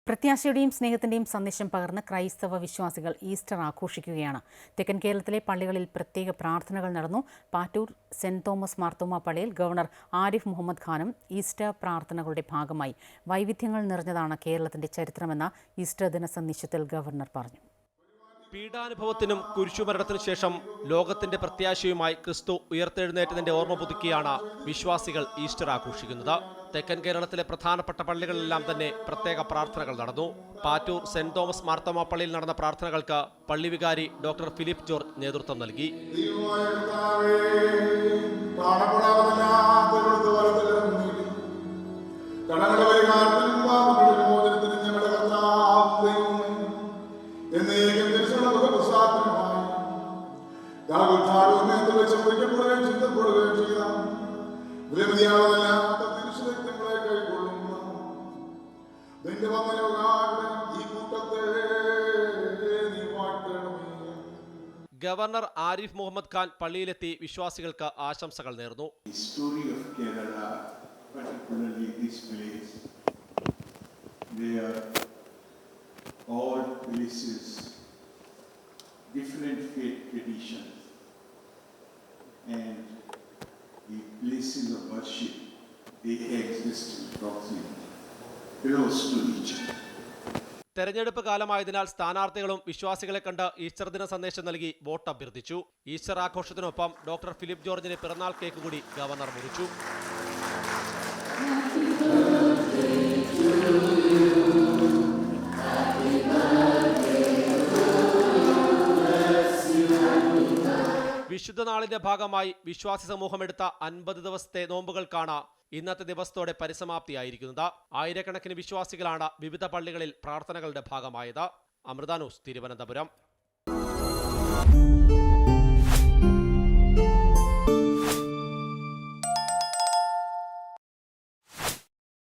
പ്രത്യാശയുടെയും സ്നേഹത്തിന്റെയും സന്ദേശം പകർന്ന് ക്രൈസ്തവ വിശ്വാസികൾ ഈസ്റ്റർ ആഘോഷിക്കുകയാണ്. തെക്കൻ കേരളത്തിലെ പള്ളികളിൽ പ്രത്യേക പ്രാർത്ഥനകൾ നടന്നു. പാറ്റൂർ സെന്റ് തോമസ് മാർത്തോമ പള്ളിയിൽ ഗവർണർ ആരിഫ് മുഹമ്മദ് ഖാനും ഈസ്റ്റർ പ്രാർത്ഥനകളുടെ ഭാഗമായി വൈവിധ്യങ്ങൾ നിറഞ്ഞതാണ് കേരളത്തിന്റെ ചരിത്രമെന്ന ഈസ്റ്റർ ദിന സന്ദേശത്തിൽ ഗവർണർ പറഞ്ഞു. പീഡാനുഭവത്തിനും കുരിശുമരണത്തിനു ശേഷം ലോകത്തിന്റെ പ്രത്യാശയുമായി ക്രിസ്തു ഉയർത്തെഴുന്നേറ്റതിന്റെ ഓർമ്മ പുതുക്കിയാണ് വിശ്വാസികൾ ഈസ്റ്റർ ആഘോഷിക്കുന്നത്. തെക്കൻ കേരളത്തിലെ പ്രധാനപ്പെട്ട പള്ളികളിലെല്ലാം തന്നെ പ്രത്യേക പ്രാർത്ഥനകൾ നടന്നു. പാറ്റൂർ സെന്റ് തോമസ് മാർത്തോമ പള്ളിയിൽ നടന്ന പ്രാർത്ഥനകൾക്ക് പള്ളി വികാരി ഡോക്ടർ ഫിലിപ്പ് ജോർജ് നേതൃത്വം നൽകി. ഗവർണർ ആരിഫ് മുഹമ്മദ് ഖാൻ പള്ളിയിലെത്തി വിശ്വാസികൾക്ക് ആശംസകൾ നേർന്നു. Different faith traditions and the places of worship, they exist approximately close to each other. തെരഞ്ഞെടുപ്പ് കാലമായതിനാൽ സ്ഥാനാർത്ഥികളും വിശ്വാസികളെ കണ്ട് ഈസ്റ്റർ ദിന സന്ദേശം നൽകി വോട്ട് അഭ്യർത്ഥിച്ചു. ഈസ്റ്റർ ആഘോഷത്തിനൊപ്പം ഡോക്ടർ ഫിലിപ്പ് ജോർജിന് പിറന്നാൾ കേക്ക് കൂടി ഗവർണർ മുറിച്ചു. വിശുദ്ധ നാളിന്റെ ഭാഗമായി വിശ്വാസി സമൂഹമെടുത്ത 50 ദിവസത്തെ നോമ്പുകൾക്കാണ് ഇന്നത്തെ ദിവസത്തോടെ പരിസമാപ്തിയായിരിക്കുന്നത്. ആയിരക്കണക്കിന് വിശ്വാസികളാണ് വിവിധ പള്ളികളിൽ പ്രാർത്ഥനകളുടെ ഭാഗമായത്. അമൃത ന്യൂസ്, തിരുവനന്തപുരം.